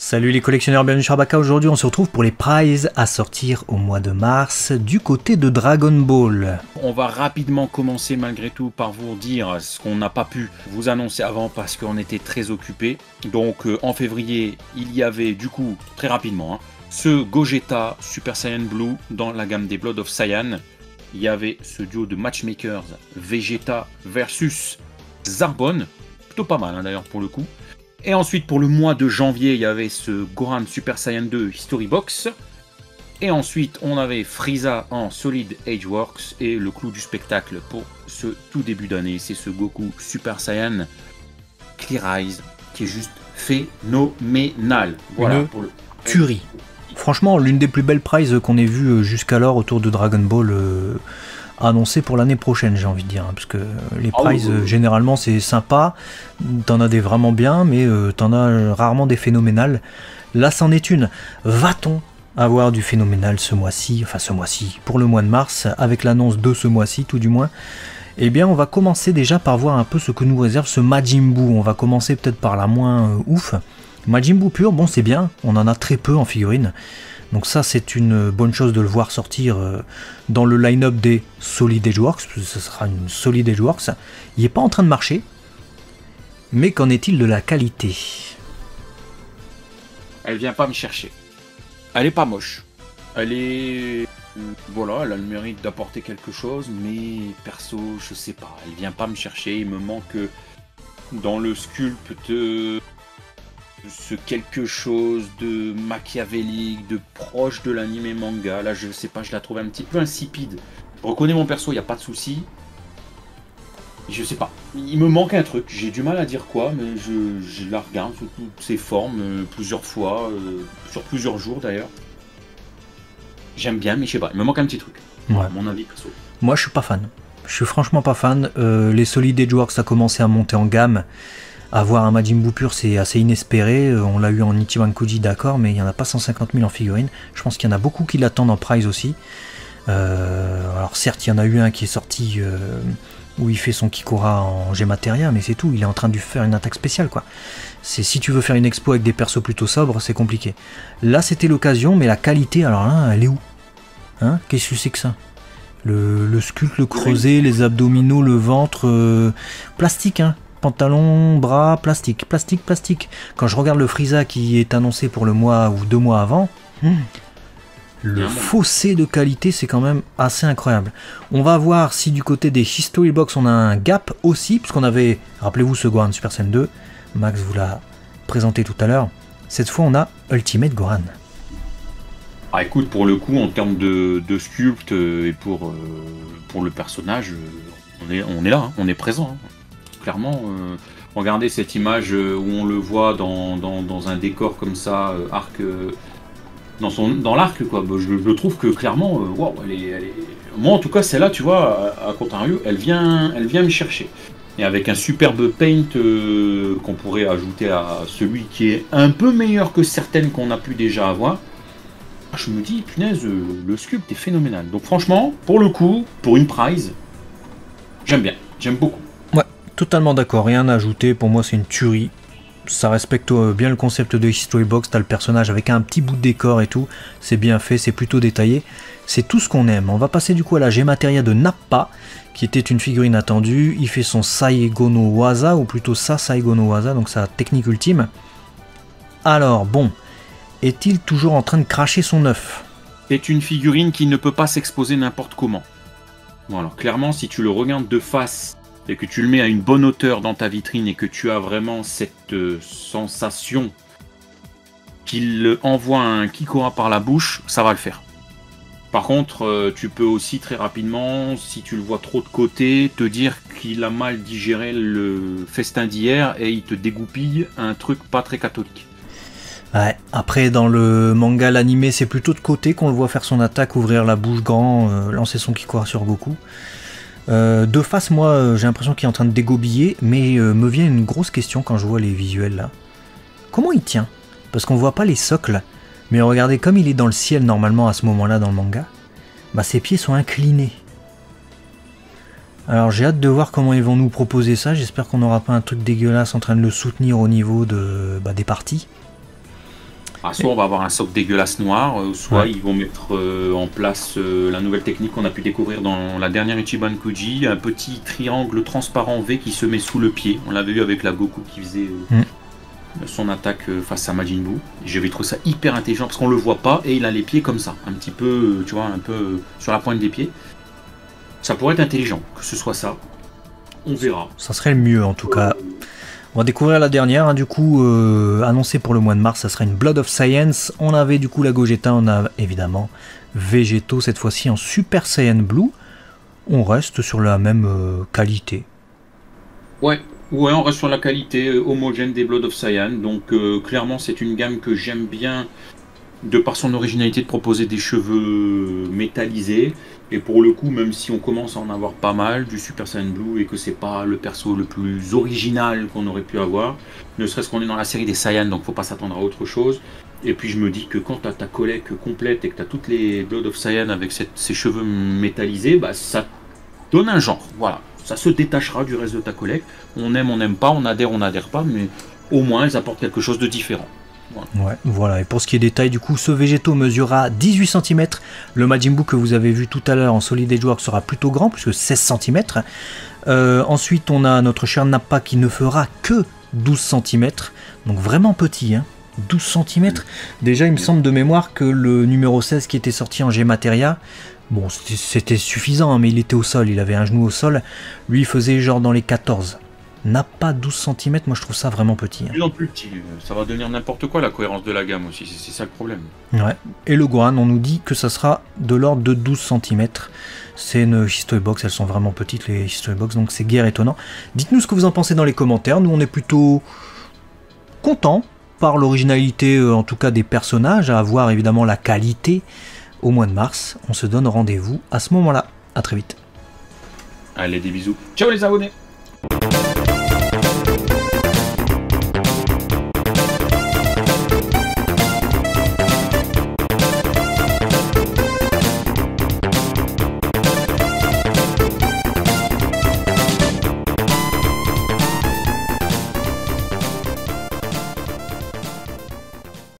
Salut les collectionneurs, bienvenue sur Abaka. Aujourd'hui on se retrouve pour les prizes à sortir au mois de mars du côté de Dragon Ball. On va rapidement commencer malgré tout par vous dire ce qu'on n'a pas pu vous annoncer avant parce qu'on était très occupés. Donc en février il y avait du coup très rapidement ce Gogeta Super Saiyan Blue dans la gamme des Blood of Saiyan. Il y avait ce duo de matchmakers Vegeta versus Zarbon, plutôt pas mal d'ailleurs pour le coup. Et ensuite, pour le mois de janvier, il y avait ce Gohan Super Saiyan 2 History Box. Et ensuite, on avait Frieza en Solid Ageworks. Et le clou du spectacle pour ce tout début d'année, c'est ce Goku Super Saiyan Clear Eyes, qui est juste phénoménal. Voilà, pour le tuerie. Franchement, l'une des plus belles prizes qu'on ait vues jusqu'alors autour de Dragon Ball annoncé pour l'année prochaine, j'ai envie de dire, parce que les prizes généralement c'est sympa, t'en as des vraiment bien, mais t'en as rarement des phénoménales. Là c'en est une. Va-t-on avoir du phénoménal ce mois-ci, enfin ce mois-ci, pour le mois de mars, avec l'annonce de ce mois-ci tout du moins? Eh bien on va commencer déjà par voir un peu ce que nous réserve ce Majin Buu. On va commencer peut-être par la moins ouf. Majin Buu pur, bon c'est bien, on en a très peu en figurines. Donc ça c'est une bonne chose de le voir sortir dans le line-up des Solid Ageworks, ce sera une Solid Ageworks. Il n'est pas en train de marcher, mais qu'en est-il de la qualité? Elle vient pas me chercher. Elle est pas moche. Elle est... Voilà, elle a le mérite d'apporter quelque chose, mais perso, je sais pas. Elle vient pas me chercher, il me manque dans le sculpte ce quelque chose de machiavélique, de proche de l'anime manga. Là, je sais pas, je la trouve un petit peu insipide. Je reconnais mon perso, il n'y a pas de souci. Je sais pas. Il me manque un truc. J'ai du mal à dire quoi, mais je la regarde sous toutes ses formes plusieurs fois, sur plusieurs jours d'ailleurs. J'aime bien, mais je sais pas. Il me manque un petit truc. Ouais. Mon avis perso. Moi, je suis pas fan. Je suis franchement pas fan. Les Solid Ageworks, ça a commencé à monter en gamme. Avoir un Majin Buu pur, c'est assez inespéré. On l'a eu en Ichiban Kuji, d'accord, mais il n'y en a pas 150 000 en figurines. Je pense qu'il y en a beaucoup qui l'attendent en prize aussi. Alors certes, il y en a eu un qui est sorti où il fait son Kikora en Gemateria, mais c'est tout. Il est en train de faire une attaque spéciale, quoi. Si tu veux faire une expo avec des persos plutôt sobres, c'est compliqué. Là, c'était l'occasion, mais la qualité, alors là, elle est où? Hein? Qu'est-ce que c'est que ça? Le sculpte, le creuset, les abdominaux, le ventre, plastique, hein. Pantalon, bras, plastique, plastique, plastique. Quand je regarde le Frieza qui est annoncé pour le mois ou 2 mois avant, le fossé de qualité c'est quand même assez incroyable. On va voir si du côté des History Box on a un gap aussi, puisqu'on avait, rappelez-vous ce Gohan Super Saiyan 2, Max vous l'a présenté tout à l'heure. Cette fois on a Ultimate Gohan. Ah écoute, pour le coup, en termes de sculpte et pour le personnage, on est là, hein, on est présent. Hein. Clairement, regardez cette image où on le voit dans un décor comme ça, arc, dans l'arc, quoi. Je trouve que clairement, wow, elle est... Moi en tout cas, celle-là, tu vois, à contrario, elle vient me chercher. Et avec un superbe paint qu'on pourrait ajouter à celui qui est un peu meilleur que certaines qu'on a pu déjà avoir, je me dis, punaise, le sculpte est phénoménal. Donc franchement, pour le coup, pour une prize, j'aime bien, j'aime beaucoup. Totalement d'accord, rien à ajouter, pour moi c'est une tuerie. Ça respecte bien le concept de History Box, t'as le personnage avec un petit bout de décor et tout, c'est bien fait, c'est plutôt détaillé, c'est tout ce qu'on aime. On va passer du coup à la Gemateria de Nappa, qui était une figurine attendue. Il fait son Saigo no Waza, ou plutôt sa Saigo no Waza, donc sa technique ultime. Alors bon, est-il toujours en train de cracher son œuf? C'est une figurine qui ne peut pas s'exposer n'importe comment. Voilà, clairement si tu le regardes de face, et que tu le mets à une bonne hauteur dans ta vitrine et que tu as vraiment cette sensation qu'il envoie un Kikora par la bouche, ça va le faire. Par contre, tu peux aussi très rapidement, si tu le vois trop de côté, te dire qu'il a mal digéré le festin d'hier et il te dégoupille un truc pas très catholique. Ouais, après dans le manga, l'animé, c'est plutôt de côté qu'on le voit faire son attaque, ouvrir la bouche grand, lancer son Kikora sur Goku. De face, moi, j'ai l'impression qu'il est en train de dégobiller, mais me vient une grosse question quand je vois les visuels là. Comment il tient? Parce qu'on voit pas les socles, mais regardez, comme il est dans le ciel normalement à ce moment-là dans le manga, bah ses pieds sont inclinés. Alors j'ai hâte de voir comment ils vont nous proposer ça, j'espère qu'on n'aura pas un truc dégueulasse en train de le soutenir au niveau de, des parties. Ah, soit on va avoir un socle dégueulasse noir, soit ils vont mettre en place la nouvelle technique qu'on a pu découvrir dans la dernière Ichiban Kuji, un petit triangle transparent V qui se met sous le pied. On l'avait vu avec la Goku qui faisait son attaque face à Majin Buu. J'avais trouvé ça hyper intelligent parce qu'on le voit pas et il a les pieds comme ça, un petit peu, tu vois, un peu sur la pointe des pieds. Ça pourrait être intelligent que ce soit ça. On verra. Ça serait le mieux en tout cas. On va découvrir la dernière, hein, du coup, annoncée pour le mois de mars, ça sera une Blood of Science. On avait du coup la Gogeta, on a évidemment Végéto, cette fois-ci en Super Saiyan Blue. On reste sur la même qualité. Ouais, on reste sur la qualité homogène des Blood of Saiyan. Donc clairement, c'est une gamme que j'aime bien, de par son originalité de proposer des cheveux métallisés. Et pour le coup, même si on commence à en avoir pas mal du Super Saiyan Blue et que c'est pas le perso le plus original qu'on aurait pu avoir, ne serait-ce qu'on est dans la série des Saiyans, donc faut pas s'attendre à autre chose. Et puis je me dis que quand tu as ta collecte complète et que tu as toutes les Blood of Saiyan avec ces cheveux métallisés, bah ça donne un genre, voilà. Ça se détachera du reste de ta collecte. On aime, on n'aime pas, on adhère pas, mais au moins elles apportent quelque chose de différent. Voilà. Ouais, voilà. Et pour ce qui est des tailles, du coup, ce Végéto mesurera 18 cm. Le Majin Buu que vous avez vu tout à l'heure en Solid Edgeworks sera plutôt grand, puisque 16 cm. Ensuite, on a notre cher Nappa qui ne fera que 12 cm. Donc vraiment petit, hein. 12 cm. Déjà, il me semble de mémoire que le numéro 16 qui était sorti en G-Materia, bon, c'était suffisant, hein, mais il était au sol, il avait un genou au sol. Lui, il faisait genre dans les 14. N'a pas 12 cm, moi je trouve ça vraiment petit. Plus en plus petit, ça va devenir n'importe quoi la cohérence de la gamme aussi, c'est ça le problème. Ouais. Et le Gohan, on nous dit que ça sera de l'ordre de 12 cm. C'est une History Box, elles sont vraiment petites les History Box, donc c'est guère étonnant. Dites-nous ce que vous en pensez dans les commentaires, nous on est plutôt contents par l'originalité en tout cas des personnages, à voir évidemment la qualité au mois de mars. On se donne rendez-vous à ce moment-là. À très vite. Allez, des bisous. Ciao les abonnés.